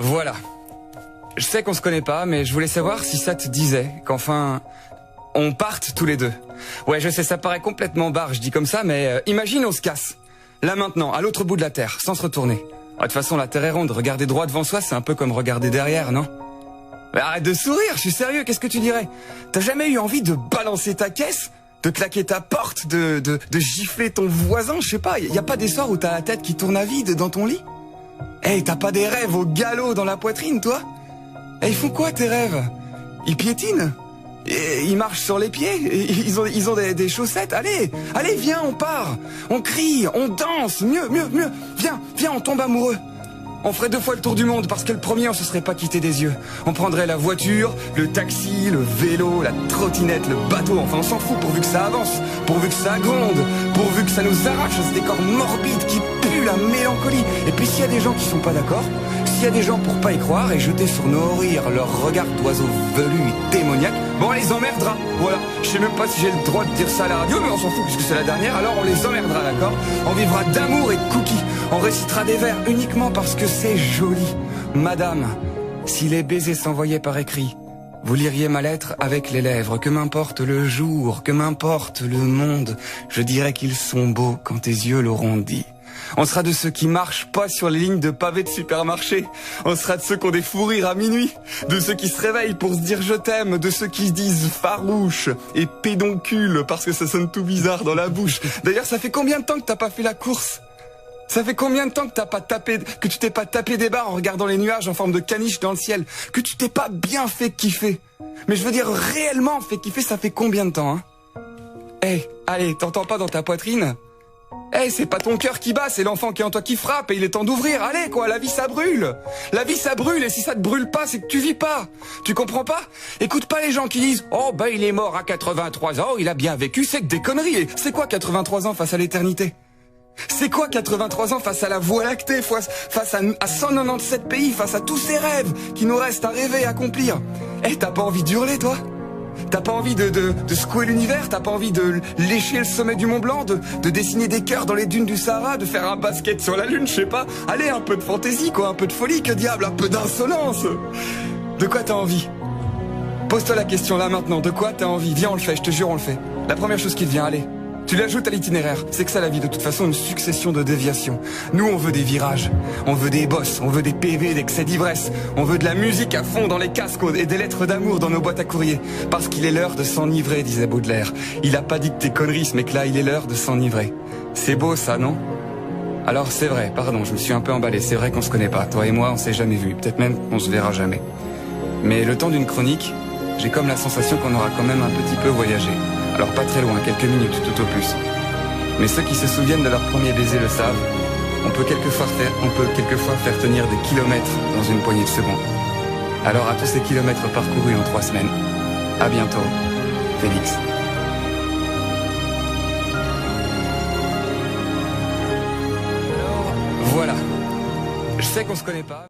Voilà. Je sais qu'on se connaît pas, mais je voulais savoir si ça te disait qu'enfin on parte tous les deux. Ouais, je sais, ça paraît complètement barge, je dis comme ça, mais imagine on se casse. Là maintenant, à l'autre bout de la Terre, sans se retourner. De toute façon, la Terre est ronde, regarder droit devant soi, c'est un peu comme regarder derrière, non? Mais arrête de sourire, je suis sérieux, qu'est-ce que tu dirais? T'as jamais eu envie de balancer ta caisse? De claquer ta porte, de gifler ton voisin, je sais pas, y a pas des soirs où t'as la tête qui tourne à vide dans ton lit? Hey, t'as pas des rêves au galop dans la poitrine, toi? Hey, ils font quoi tes rêves? Ils piétinent? Et ils marchent sur les pieds? Ils ont des chaussettes? Allez, viens, on part! On crie, on danse, mieux! Viens, on tombe amoureux! On ferait 2 fois le tour du monde parce que le premier on se serait pas quitté des yeux. On prendrait la voiture, le taxi, le vélo, la trottinette, le bateau, enfin on s'en fout pourvu que ça avance, pourvu que ça gronde, pourvu que ça nous arrache ce décor morbide qui pue la mélancolie. Et puis s'il y a des gens qui sont pas d'accord, s'il y a des gens pour pas y croire et jeter sur nos rires leur regard d'oiseau velu et démoniaque, bon on les emmerdera, voilà. Je sais même pas si j'ai le droit de dire ça à la radio, mais on s'en fout puisque c'est la dernière, alors on les emmerdera, d'accord? On vivra d'amour et de cookies. On récitera des vers uniquement parce que c'est joli. Madame, si les baisers s'envoyaient par écrit, vous liriez ma lettre avec les lèvres. Que m'importe le jour, que m'importe le monde, je dirais qu'ils sont beaux quand tes yeux l'auront dit. On sera de ceux qui marchent pas sur les lignes de pavés de supermarché. On sera de ceux qui ont des fous rires à minuit. De ceux qui se réveillent pour se dire je t'aime. De ceux qui se disent farouche et pédoncule parce que ça sonne tout bizarre dans la bouche. D'ailleurs, ça fait combien de temps que t'as pas fait la course? Ça fait combien de temps que tu t'es pas tapé des barres en regardant les nuages en forme de caniche dans le ciel? Que tu t'es pas bien fait kiffer? Mais je veux dire réellement fait kiffer, ça fait combien de temps, hein? Hey, allez, t'entends pas dans ta poitrine? Hey, c'est pas ton cœur qui bat, c'est l'enfant qui est en toi qui frappe et il est temps d'ouvrir. Allez quoi, la vie ça brûle. La vie ça brûle et si ça te brûle pas, c'est que tu vis pas. Tu comprends pas? Écoute pas les gens qui disent « Oh ben il est mort à 83 ans, il a bien vécu », c'est que des conneries. Et c'est quoi 83 ans face à l'éternité? C'est quoi 83 ans face à la Voie lactée, face à 197 pays, face à tous ces rêves qui nous restent à rêver et accomplir? Eh, t'as pas envie d'hurler, toi? T'as pas envie de secouer l'univers? T'as pas envie de lécher le sommet du Mont Blanc, de dessiner des cœurs dans les dunes du Sahara, de faire un basket sur la Lune, je sais pas? Allez, un peu de fantaisie, quoi, un peu de folie, que diable, un peu d'insolence! De quoi t'as envie? Pose-toi la question là maintenant, de quoi t'as envie? Viens, on le fait, je te jure, on le fait. La première chose qui te vient, allez. Tu l'ajoutes à l'itinéraire, c'est que ça la vie, de toute façon une succession de déviations. Nous on veut des virages, on veut des bosses, on veut des PV, d'excès d'ivresse, on veut de la musique à fond dans les casques et des lettres d'amour dans nos boîtes à courrier. Parce qu'il est l'heure de s'enivrer, disait Baudelaire. Il a pas dit que t'es conneries ce mec là, il est l'heure de s'enivrer. C'est beau ça, non? Alors c'est vrai, pardon, je me suis un peu emballé, c'est vrai qu'on se connaît pas, toi et moi on s'est jamais vus, peut-être même qu'on se verra jamais. Mais le temps d'une chronique, j'ai comme la sensation qu'on aura quand même un petit peu voyagé. Alors pas très loin, quelques minutes tout au plus. Mais ceux qui se souviennent de leur premier baiser le savent, on peut quelquefois faire tenir des kilomètres dans une poignée de secondes. Alors à tous ces kilomètres parcourus en 3 semaines, à bientôt, Félix. Alors, voilà. Je sais qu'on se connaît pas.